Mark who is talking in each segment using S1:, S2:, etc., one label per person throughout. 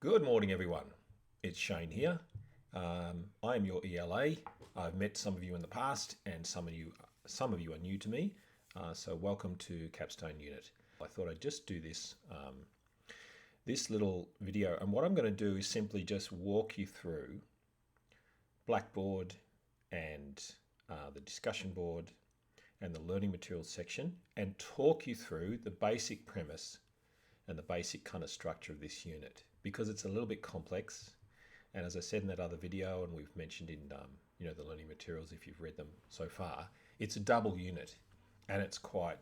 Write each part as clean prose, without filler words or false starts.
S1: Good morning, everyone. It's Shane here. I am your ELA. I've met some of you in the past, and some of you are new to me. So welcome to Capstone Unit. I thought I'd just do this little video, and what I'm going to do is simply just walk you through Blackboard and the discussion board and the learning materials section, and talk you through the basic premise and the basic kind of structure of this unit, because it's a little bit complex. And as I said in that other video, and we've mentioned in the learning materials, if you've read them so far, it's a double unit, and it's quite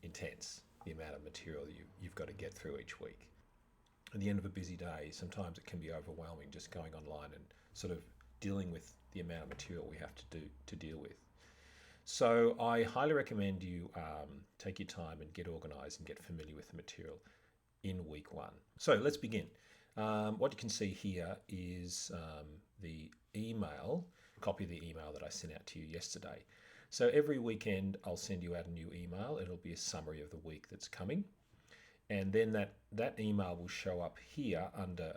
S1: intense, the amount of material you've got to get through each week. At the end of a busy day, sometimes it can be overwhelming just going online and sort of dealing with the amount of material we have to deal with. So I highly recommend you take your time and get organized and get familiar with the material in week one. So let's begin. What you can see here is the email, copy of the email that I sent out to you yesterday. So every weekend I'll send you out a new email. It'll be a summary of the week that's coming. And then that email will show up here under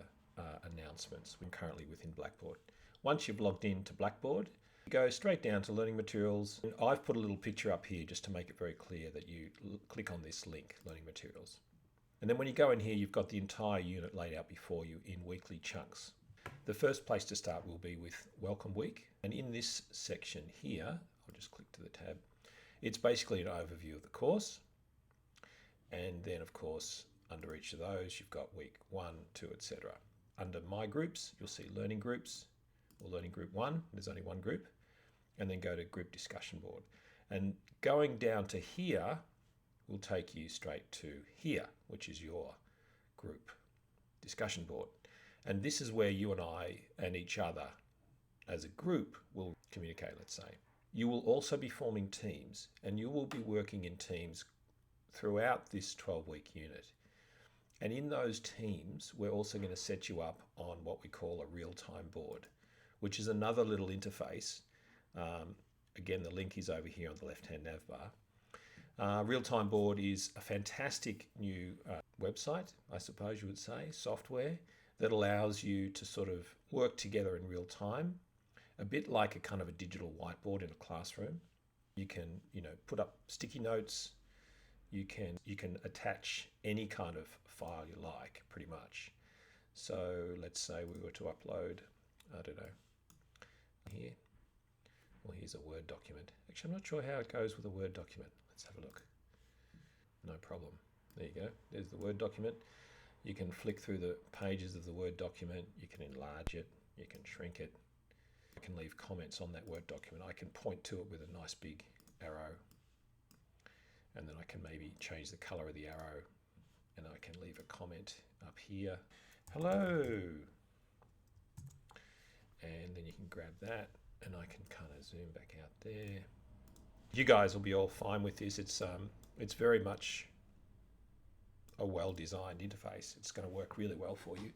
S1: announcements. We're currently within Blackboard. Once you've logged into Blackboard, go straight down to learning materials. I've put a little picture up here just to make it very clear that you click on this link, learning materials. And then when you go in here, you've got the entire unit laid out before you in weekly chunks. The first place to start will be with Welcome Week. And in this section here, I'll just click to the tab. It's basically an overview of the course. And then, of course, under each of those, you've got week 1, 2, etc. Under My Groups, you'll see Learning Groups, or Learning Group 1. There's only one group. And then go to Group Discussion Board. And going down to here will take you straight to here, which is your group discussion board. And this is where you and I and each other as a group will communicate, let's say. You will also be forming teams, and you will be working in teams throughout this 12-week unit. And in those teams, we're also going to set you up on what we call a real-time board, which is another little interface. Again, the link is over here on the left-hand nav bar. Real-time board is a fantastic new website, I suppose you would say, software that allows you to sort of work together in real time, a bit like a kind of a digital whiteboard in a classroom. You can, put up sticky notes. You can attach any kind of file you like, pretty much. So let's say we were to upload, I don't know, here. Well, here's a Word document. Actually, I'm not sure how it goes with a Word document. Let's have a look. No problem. There you go. There's the Word document. You can flick through the pages of the Word document. You can enlarge it. You can shrink it. You can leave comments on that Word document. I can point to it with a nice big arrow. And then I can maybe change the color of the arrow. And I can leave a comment up here. Hello. And then you can grab that. And I can kind of zoom back out there. You guys will be all fine with this. It's very much a well-designed interface. It's going to work really well for you.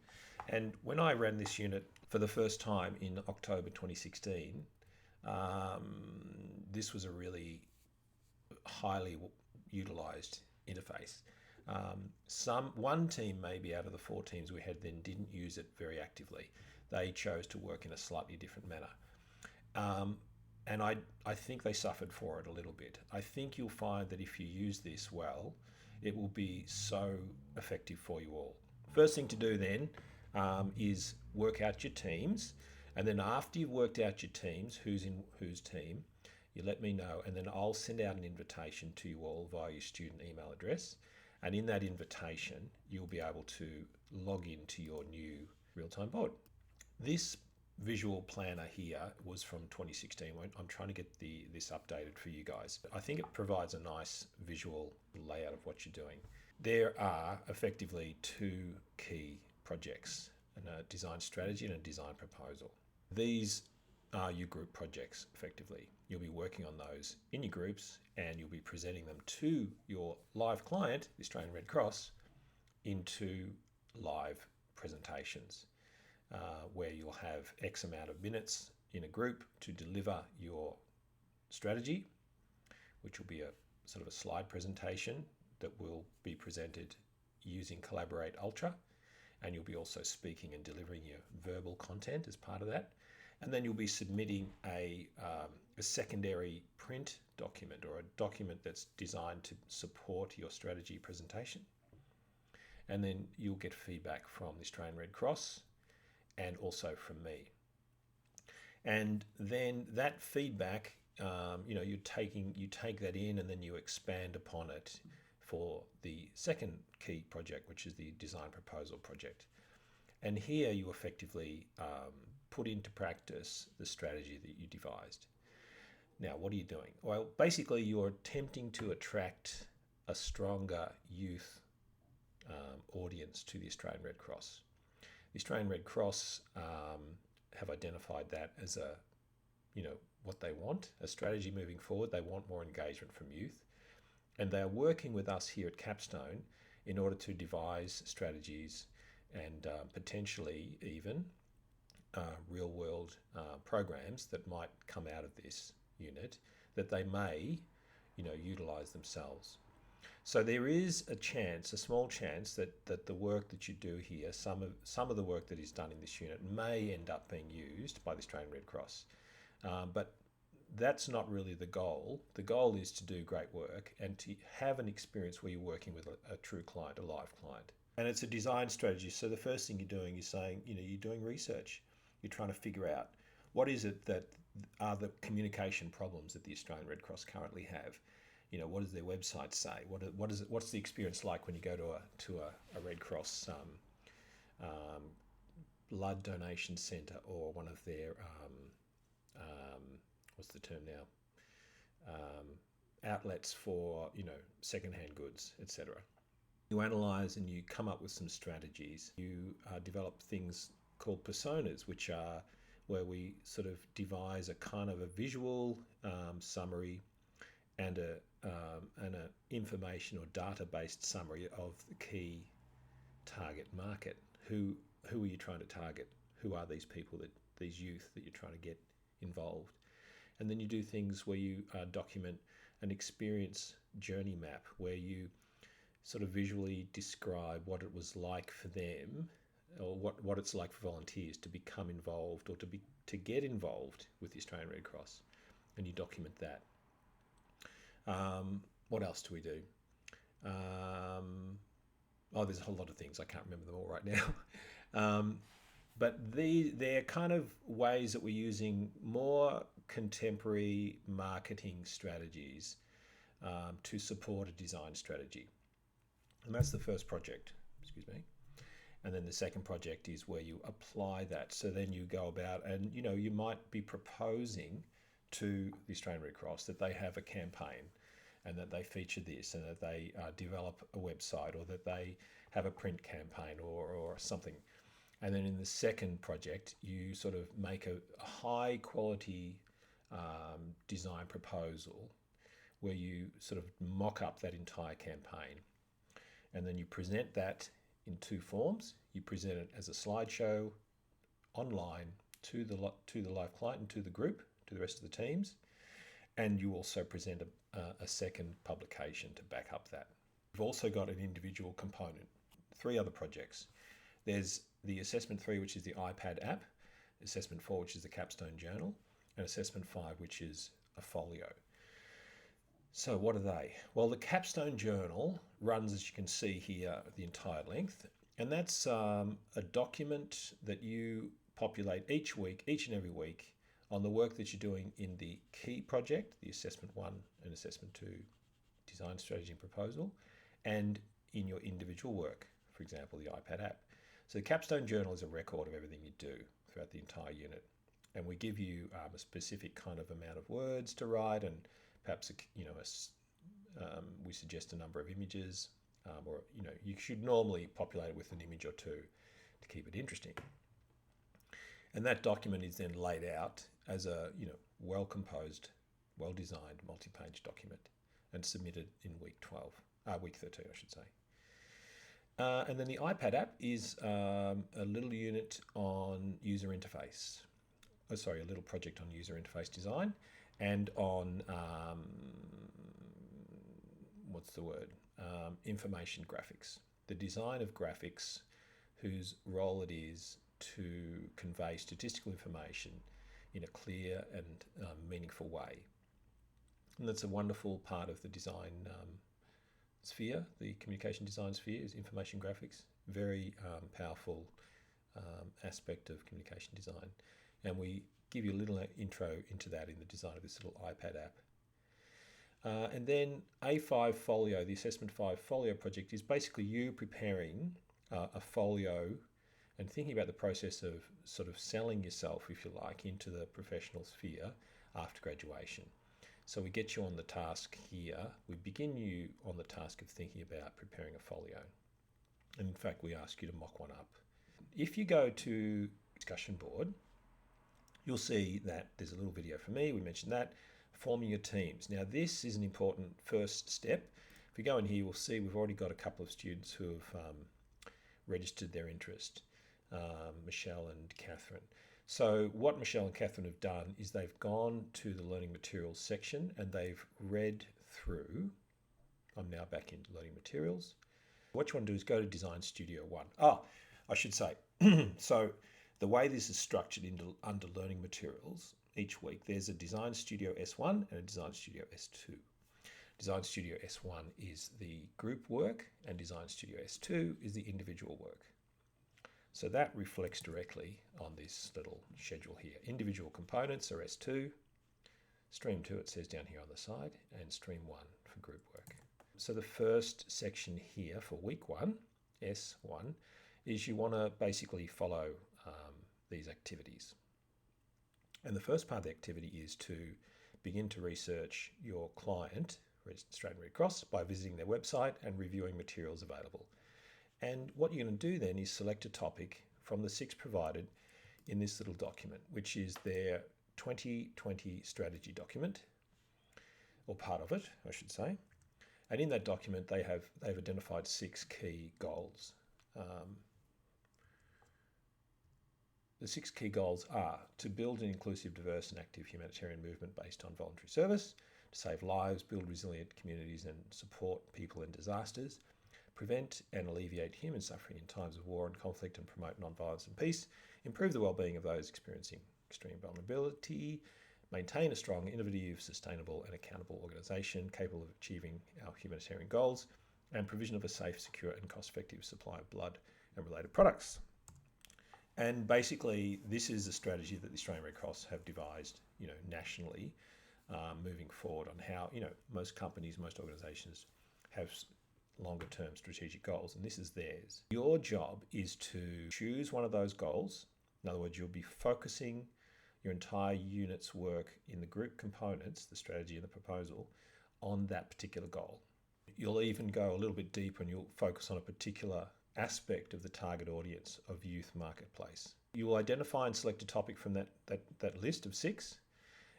S1: And when I ran this unit for the first time in October 2016, this was a really highly utilized interface. One team, maybe out of the 4 teams we had then, didn't use it very actively. They chose to work in a slightly different manner. And I think they suffered for it a little bit. I think you'll find that if you use this well, it will be so effective for you all. First thing to do then is work out your teams. And then after you've worked out your teams, who's in whose team, you let me know. And then I'll send out an invitation to you all via your student email address. And in that invitation, you'll be able to log into your new real-time board. This visual planner here was from 2016. I'm trying to get this updated for you guys. I think it provides a nice visual layout of what you're doing. There are effectively 2 key projects, a design strategy and a design proposal. These are your group projects, effectively. You'll be working on those in your groups, and you'll be presenting them to your live client, the Australian Red Cross, into live presentations. Where you'll have X amount of minutes in a group to deliver your strategy, which will be a sort of a slide presentation that will be presented using Collaborate Ultra. and you'll be also speaking and delivering your verbal content as part of that. And then you'll be submitting a secondary print document or a document that's designed to support your strategy presentation. And then you'll get feedback from the Australian Red Cross and also from me. And then that feedback, you take that in and then you expand upon it for the second key project, which is the design proposal project. And here you effectively put into practice the strategy that you devised. Now, what are you doing? Well, basically, you're attempting to attract a stronger youth audience to the Australian Red Cross. The Australian Red Cross have identified that as what they want, a strategy moving forward. They want more engagement from youth. And they are working with us here at Capstone in order to devise strategies and potentially even real-world programs that might come out of this unit that they may, utilise themselves. So there is a small chance that the work that you do here, some of the work that is done in this unit may end up being used by the Australian Red Cross. But that's not really the goal. The goal is to do great work and to have an experience where you're working with a true client, a live client. And it's a design strategy. So the first thing you're doing is saying, you're doing research. You're trying to figure out what is it that are the communication problems that the Australian Red Cross currently have. What does their website say? What's the experience like when you go to a Red Cross blood donation centre or one of their what's the term now? Outlets for secondhand goods, etc. You analyse and you come up with some strategies. You develop things called personas, which are where we sort of devise a kind of a visual summary and an information or data-based summary of the key target market. Who are you trying to target? Who are these people, these youth that you're trying to get involved? And then you do things where you document an experience journey map where you sort of visually describe what it was like for them, or what it's like for volunteers to become involved or to get involved with the Australian Red Cross, and you document that. What else do we do? There's a whole lot of things. I can't remember them all right now. But they're kind of ways that we're using more contemporary marketing strategies to support a design strategy. And that's the first project, And then the second project is where you apply that. So then you go about and, you might be proposing to the Australian Red Cross that they have a campaign and that they feature this and that they develop a website or that they have a print campaign or something. And then in the second project, you sort of make a high quality design proposal where you sort of mock up that entire campaign. And then you present that in two forms. You present it as a slideshow online to the live client and to the group, to the rest of the teams. And you also present a second publication to back up that. We've also got an individual component, 3 other projects. There's the Assessment 3, which is the iPad app, Assessment 4, which is the Capstone Journal, and Assessment 5, which is a folio. So what are they? Well, the Capstone Journal runs, as you can see here, the entire length, and that's a document that you populate each and every week, on the work that you're doing in the key project, the Assessment 1 and Assessment 2 Design Strategy and Proposal, and in your individual work, for example, the iPad app. So the Capstone Journal is a record of everything you do throughout the entire unit. And we give you a specific kind of amount of words to write, and perhaps we suggest a number of images, or you should normally populate it with an image or two to keep it interesting. And that document is then laid out as a well-composed, well-designed, multi-page document and submitted in week 13, I should say. And then the iPad app is a little unit on user interface. A little project on user interface design and on information graphics. The design of graphics whose role it is to convey statistical information in a clear and meaningful way. And that's a wonderful part of the design sphere, the communication design sphere, is information graphics. Very powerful aspect of communication design. And we give you a little intro into that in the design of this little iPad app. And then A5 Folio, the Assessment 5 Folio project, is basically you preparing a folio and thinking about the process of sort of selling yourself, if you like, into the professional sphere after graduation. So we get you on the task here. We begin you on the task of thinking about preparing a folio. And in fact, we ask you to mock one up. If you go to discussion board, you'll see that there's a little video for me. We mentioned that. Forming your teams. Now, this is an important first step. If we go in here, we'll see we've already got a couple of students who have registered their interest, Michelle and Catherine. So what Michelle and Catherine have done is they've gone to the learning materials section and they've read through. I'm now back into learning materials. What you want to do is go to Design Studio 1. Oh, I should say, so the way this is structured under learning materials, each week there's a Design Studio S1 and a Design Studio S2. Design Studio S1 is the group work and Design Studio S2 is the individual work. So that reflects directly on this little schedule here. Individual components are S2, Stream 2 it says down here on the side, and Stream 1 for group work. So the first section here for week 1, S1, is you want to basically follow these activities. And the first part of the activity is to begin to research your client, Australian Red Cross, by visiting their website and reviewing materials available. And what you're going to do then is select a topic from the 6 provided in this little document, which is their 2020 strategy document, or part of it, I should say. And in that document, they've identified 6 key goals. The 6 key goals are to build an inclusive, diverse and active humanitarian movement based on voluntary service, to save lives, build resilient communities and support people in disasters, prevent and alleviate human suffering in times of war and conflict and promote non-violence and peace, improve the well-being of those experiencing extreme vulnerability, maintain a strong, innovative, sustainable and accountable organisation capable of achieving our humanitarian goals, and provision of a safe, secure and cost-effective supply of blood and related products. And basically, this is a strategy that the Australian Red Cross have devised, nationally, moving forward on how, most companies, most organisations have longer-term strategic goals, and this is theirs. Your job is to choose one of those goals. In other words, you'll be focusing your entire unit's work in the group components, the strategy and the proposal, on that particular goal. You'll even go a little bit deeper and you'll focus on a particular aspect of the target audience of youth marketplace. You will identify and select a topic from that list of 6,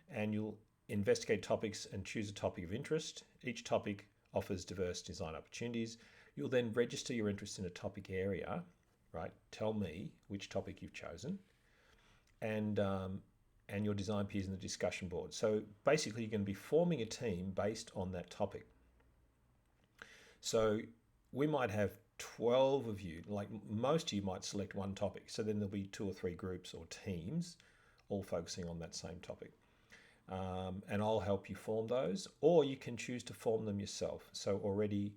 S1: and you'll investigate topics and choose a topic of interest. Each topic offers diverse design opportunities. You'll then register your interest in a topic area, right? Tell me which topic you've chosen, and your design appears in the discussion board. So basically, you're going to be forming a team based on that topic. So we might have 12 of you, like most of you might select one topic. So then there'll be 2 or 3 groups or teams all focusing on that same topic. And I'll help you form those, or you can choose to form them yourself. So already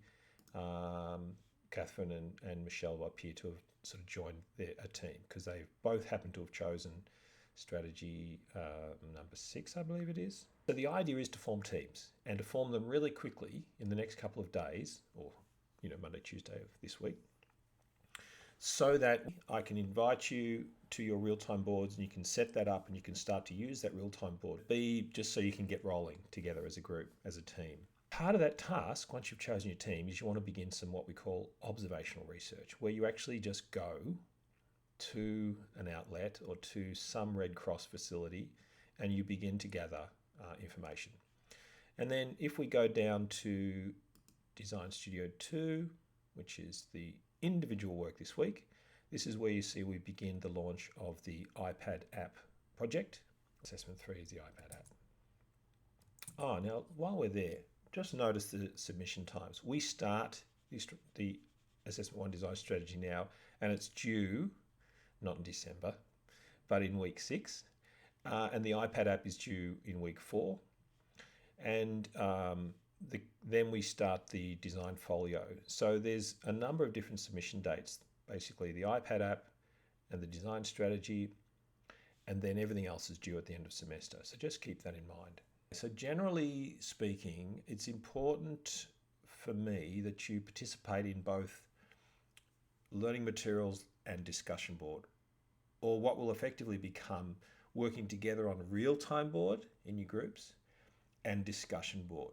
S1: Catherine and Michelle appear to have sort of joined a team because they both happen to have chosen strategy number 6, I believe it is. So the idea is to form teams and to form them really quickly in the next couple of days, or Monday, Tuesday of this week, so that I can invite you to your real-time boards and you can set that up and you can start to use that real-time board. B, just so you can get rolling together as a group, as a team. Part of that task, once you've chosen your team, is you want to begin some what we call observational research, where you actually just go to an outlet or to some Red Cross facility and you begin to gather information. And then if we go down to Design Studio 2, which is the individual work this week, this is where you see we begin the launch of the iPad app project. Assessment 3 is the iPad app. Oh, now while we're there, just notice the submission times. We start the Assessment 1 design strategy now and it's due, not in December, but in week 6. And the iPad app is due in week 4. And then we start the design folio. So there's a number of different submission dates, basically the iPad app and the design strategy, and then everything else is due at the end of semester. So just keep that in mind. So generally speaking, it's important for me that you participate in both learning materials and discussion board, or what will effectively become working together on a real-time board in your groups and discussion board.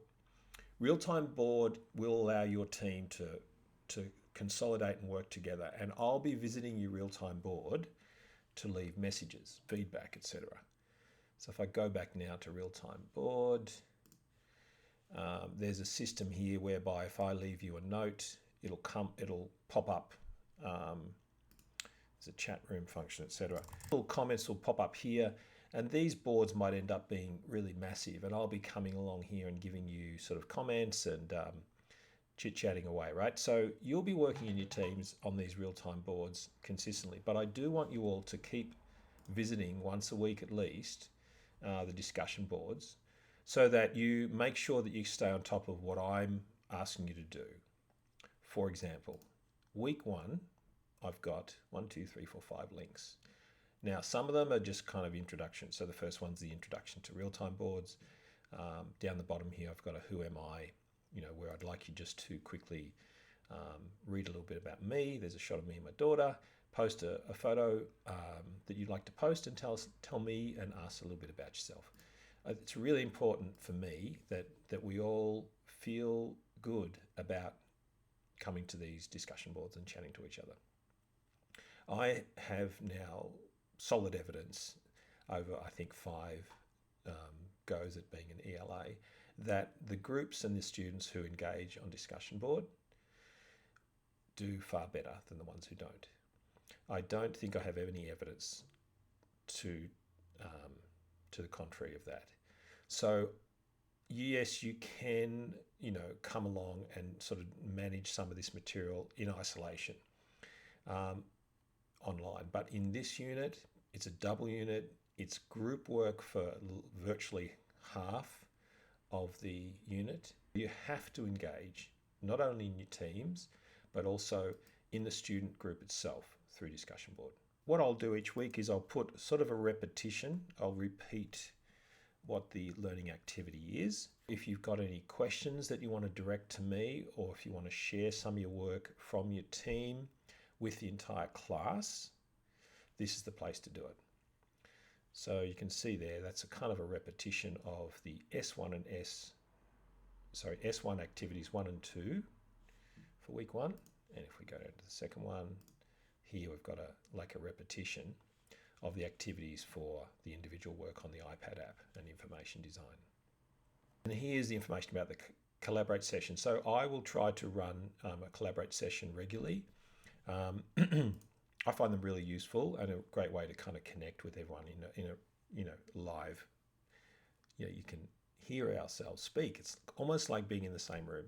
S1: Real-time board will allow your team to consolidate and work together, and I'll be visiting your real-time board to leave messages, feedback, etc. So if I go back now to real-time board, there's a system here whereby if I leave you a note, it'll pop up. There's a chat room function, etc. Little comments will pop up here, and these boards might end up being really massive, and I'll be coming along here and giving you sort of comments and chit-chatting away, right? So you'll be working in your teams on these real-time boards consistently, but I do want you all to keep visiting once a week at least the discussion boards, so that you make sure that you stay on top of what I'm asking you to do. For example, week 1, I've got 5 links. Now, some of them are just kind of introduction. So the first one's the introduction to real-time boards. Down the bottom here, I've got a who am I, where I'd like you just to quickly read a little bit about me. There's a shot of me and my daughter. Post a photo that you'd like to post, and tell me and ask a little bit about yourself. It's really important for me that we all feel good about coming to these discussion boards and chatting to each other. I have now solid evidence over, I think, 5 goes at being an ELA, that the groups and the students who engage on discussion board do far better than the ones who don't. I don't think I have any evidence to the contrary of that. So yes, you can, come along and sort of manage some of this material in isolation online. But in this unit, it's a double unit. It's group work for virtually half of the unit. You have to engage not only in your teams, but also in the student group itself through discussion board. What I'll do each week is I'll put sort of a repetition. I'll repeat what the learning activity is. If you've got any questions that you want to direct to me, or if you want to share some of your work from your team with the entire class, this is the place to do it. So you can see there, that's a kind of a repetition of the S1 activities 1 and 2 for week 1. And if we go down to the second one, here we've got a repetition of the activities for the individual work on the iPad app and information design. And here's the information about the Collaborate session. So I will try to run a Collaborate session regularly. I find them really useful and a great way to kind of connect with everyone in a live. You can hear ourselves speak. It's almost like being in the same room.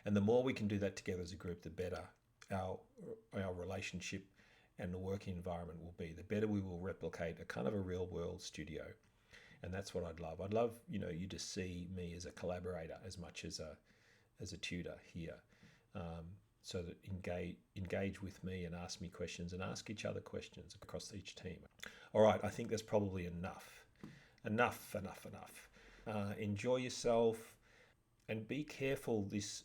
S1: And the more we can do that together as a group, the better our relationship and the working environment will be. The better we will replicate a kind of a real world studio. And that's what I'd love. I'd love, you to see me as a collaborator as much as a tutor here. So that engage with me and ask me questions and ask each other questions across each team. All right, I think that's probably enough. Enough. Enjoy yourself and be careful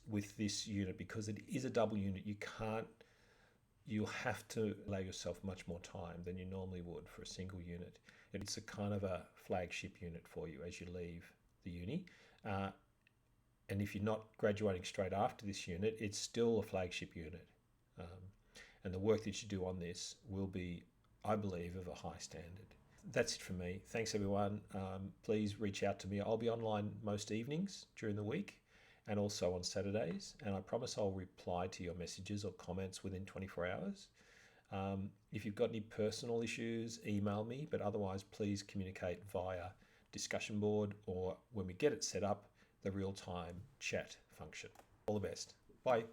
S1: with this unit, because it is a double unit. You'll have to allow yourself much more time than you normally would for a single unit. It's a kind of a flagship unit for you as you leave the uni. And if you're not graduating straight after this unit, it's still a flagship unit. And the work that you do on this will be, I believe, of a high standard. That's it from me. Thanks, everyone. Please reach out to me. I'll be online most evenings during the week and also on Saturdays. And I promise I'll reply to your messages or comments within 24 hours. If you've got any personal issues, email me. But otherwise, please communicate via discussion board, or when we get it set up, the real-time chat function. All the best. Bye.